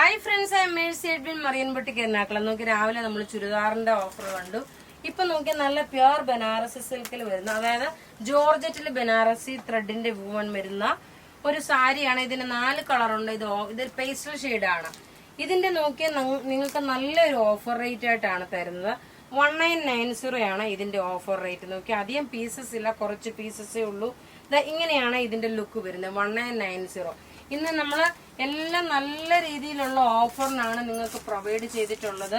Hi friends, I am Mercy Edwin Marian boutique Ernakulam. നോക്കി രാവിലെ നമ്മൾ ചുരിദാറിന്റെ ഓഫർ കണ്ടു. ഇപ്പൊ നോക്കി നല്ല പ്യുർ ബനാറസി സിൽക്കിൽ വരുന്ന, അതായത് ജോർജറ്റിൽ ബനാറസി ത്രെഡിന്റെ വൂവൺ വരുന്ന ഒരു സാരിയാണ്. ഇതിന് 4 കളറുണ്ട്. ഇത് പേസ്റ്റൽ ഷെയ്ഡാണ്. ഇതിന്റെ നോക്കിയാൽ നിങ്ങൾക്ക് നല്ലൊരു ഓഫർ റേറ്റ് ആയിട്ടാണ് തരുന്നത്. 1990 ആണ് ഇതിന്റെ ഓഫർ റേറ്റ്. നോക്കി അധികം പീസസ് ഇല്ല, കുറച്ച് പീസസേ ഉള്ളൂ. ഇങ്ങനെയാണ് ഇതിന്റെ ലുക്ക് വരുന്നത്. 1990. ഇന്ന് നമ്മൾ എല്ലാം നല്ല രീതിയിലുള്ള ഓഫറിനാണ് നിങ്ങൾക്ക് പ്രൊവൈഡ് ചെയ്തിട്ടുള്ളത്.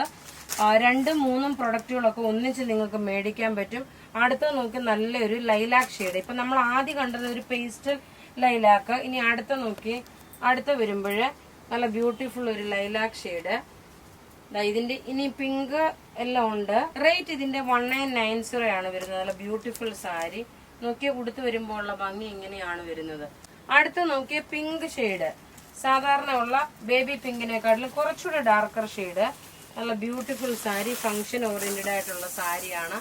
2, 3 പ്രൊഡക്റ്റുകളൊക്കെ ഒന്നിച്ച് നിങ്ങൾക്ക് മേടിക്കാൻ പറ്റും. അടുത്ത നോക്കി നല്ലൊരു ലൈലാക്ക് ഷെയ്ഡ്. ഇപ്പൊ നമ്മൾ ആദ്യം കണ്ടത് ഒരു പേസ്റ്റൽ ലൈലാക്ക്. ഇനി അടുത്ത വരുമ്പോൾ നല്ല ബ്യൂട്ടിഫുൾ ഒരു ലൈലാക്ക് ഷെയ്ഡ്. ഇതിന്റെ ഇനി പിങ്ക് എല്ലാം ഉണ്ട്. റേറ്റ് ഇതിന്റെ 1990 ആണ് വരുന്നത്. നല്ല ബ്യൂട്ടിഫുൾ സാരി. നോക്കിയ ഉടുത്ത് വരുമ്പോൾ ഉള്ള ഭംഗി ഇങ്ങനെയാണ് വരുന്നത്. അടുത്ത് നോക്കിയ പിങ്ക് ഷെയ്ഡ്, സാധാരണ ഉള്ള ബേബി പിങ്കിനെക്കാട്ടിലും കുറച്ചുകൂടെ ഡാർക്കർ ഷെയ്ഡ്. നല്ല ബ്യൂട്ടിഫുൾ സാരി, ഫംഗ്ഷൻ ഓറിയന്റഡ് ആയിട്ടുള്ള സാരിയാണ്.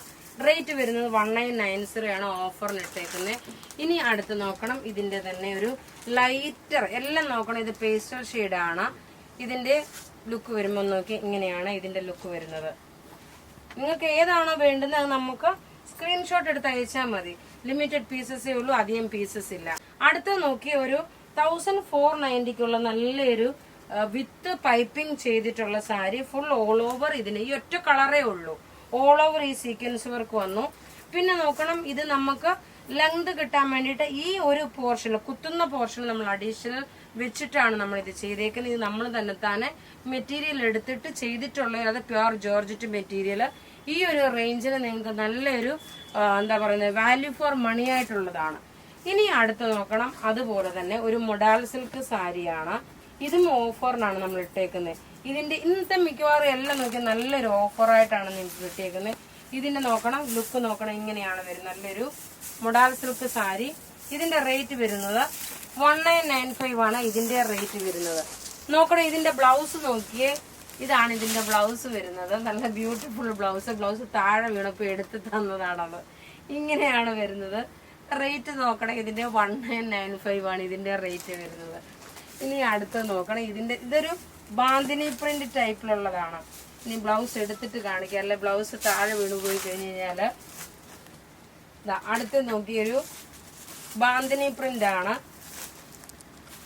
റേറ്റ് വരുന്നത് 1990 ആണ് ഓഫറിന് ഇട്ടേക്കുന്നത്. ഇനി അടുത്ത് നോക്കണം, ഇതിന്റെ തന്നെ ഒരു ലൈറ്റർ എല്ലാം നോക്കണം. ഇത് പേസ്റ്റൽ ഷെയ്ഡാണ്. ഇതിന്റെ ലുക്ക് വരുമ്പോൾ നോക്കി ഇങ്ങനെയാണ് ഇതിന്റെ ലുക്ക് വരുന്നത്. നിങ്ങൾക്ക് ഏതാണോ വേണ്ടുന്നത് അത് നമുക്ക് സ്ക്രീൻഷോട്ട് എടുത്ത് അയച്ചാൽ മതി. ലിമിറ്റഡ് പീസസേ ഉള്ളൂ, അധികം പീസസ് ഇല്ല. അടുത്ത നോക്കി ഒരു 1490ക്കുള്ള നല്ലൊരു വിത്ത് പൈപ്പിംഗ് ചെയ്തിട്ടുള്ള സാരി. ഫുൾ ഓൾ ഓവർ ഇതിന് ഈ ഒറ്റ കളറേ ഉള്ളൂ. ഓൾ ഓവർ ഈ സീക്വൻസ് വർക്ക് വന്നു. പിന്നെ നോക്കണം, ഇത് നമുക്ക് ലെങ്ത് കിട്ടാൻ വേണ്ടിയിട്ട് ഈ ഒരു പോർഷൻ, കുത്തുന്ന പോർഷൻ നമ്മൾ അഡീഷണൽ വെച്ചിട്ടാണ് നമ്മൾ ഇത് ചെയ്തേക്കുന്നത്. ഇത് നമ്മൾ തന്നെ മെറ്റീരിയൽ എടുത്തിട്ട് ചെയ്തിട്ടുള്ള, അത് പ്യുർ ജോർജറ്റ് മെറ്റീരിയൽ. ഈ ഒരു റേഞ്ചിൽ നിങ്ങൾക്ക് നല്ലൊരു എന്താ പറയുന്നത്, വാല്യൂ ഫോർ മണി ആയിട്ടുള്ളതാണ്. ഇനി അടുത്ത് നോക്കണം, അതുപോലെ തന്നെ ഒരു മൊഡാൽ സിൽക്ക് സാരിയാണ്. ഇതും ഓഫറിനാണ് നമ്മൾ ഇട്ടേക്കുന്നത്. ഇതിന്റെ ഇന്നത്തെ മിക്കവാറും എല്ലാം നോക്കി നല്ലൊരു ഓഫറായിട്ടാണ് നിങ്ങൾക്ക് കിട്ടിയേക്കുന്നത്. ഇതിന്റെ നോക്കണം, ലുക്ക് നോക്കണം, ഇങ്ങനെയാണ് വരുന്നത്. നല്ലൊരു മൊഡാൽ സിൽക്ക് സാരി. ഇതിന്റെ റേറ്റ് വരുന്നത് 1995 ആണ് ഇതിന്റെ റേറ്റ് വരുന്നത്. നോക്കണം, ഇതിന്റെ ബ്ലൗസ് നോക്കിയേ. ഇതാണ് ഇതിന്റെ ബ്ലൗസ് വരുന്നത്. നല്ല ബ്യൂട്ടിഫുൾ ബ്ലൗസ് താഴെ വീണപ്പോ എടുത്ത് തന്നതാണത്. ഇങ്ങനെയാണ് വരുന്നത്. റേറ്റ് നോക്കണം, ഇതിന്റെ 1995 ആണ് ഇതിന്റെ റേറ്റ് വരുന്നത്. ഇനി അടുത്ത് നോക്കണം, ഇതൊരു ബാന്തിനി പ്രിന്റ് ടൈപ്പിലുള്ളതാണ്. ഇനി ബ്ലൗസ് എടുത്തിട്ട് കാണിക്കാം, അല്ലെ ബ്ലൗസ് താഴെ വീണു പോയി കഴിഞ്ഞ് കഴിഞ്ഞാല്. അടുത്ത് നോക്കിയൊരു ബാന്തിനി പ്രിന്റ് ആണ്,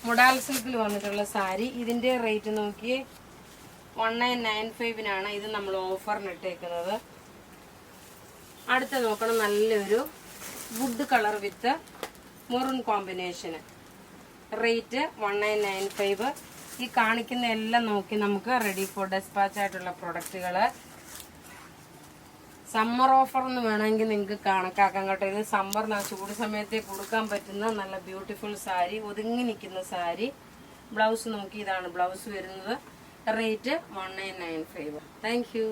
മൊഡാൽ സിൽക്കിൽ വന്നിട്ടുള്ള സാരി. ഇതിന്റെ റേറ്റ് നോക്കി 1995 ഇത് നമ്മൾ ഓഫറിന് ഇട്ടേക്കുന്നത്. അടുത്ത നോക്കണം, നല്ലൊരു വുഡ് കളർ വിത്ത് മെറൂൺ കോമ്പിനേഷന്. റേറ്റ് 1995. ഈ കാണിക്കുന്ന എല്ലാം നോക്കി നമുക്ക് റെഡി ഫോർ ഡെസ്പാച്ച് ആയിട്ടുള്ള പ്രൊഡക്റ്റുകള്. സമ്മർ ഓഫർ എന്ന് വേണമെങ്കിൽ നിങ്ങൾക്ക് കണക്കാക്കാൻ കേട്ടോ. ഇത് സമ്മറിന് ചൂട് സമയത്തെ കൊടുക്കാൻ പറ്റുന്ന നല്ല ബ്യൂട്ടിഫുൾ സാരി, ഒതുങ്ങി നിൽക്കുന്ന സാരി. ബ്ലൗസ് നോക്കി, ഇതാണ് ബ്ലൗസ് വരുന്നത്. റേറ്റ് 1995. Thank you.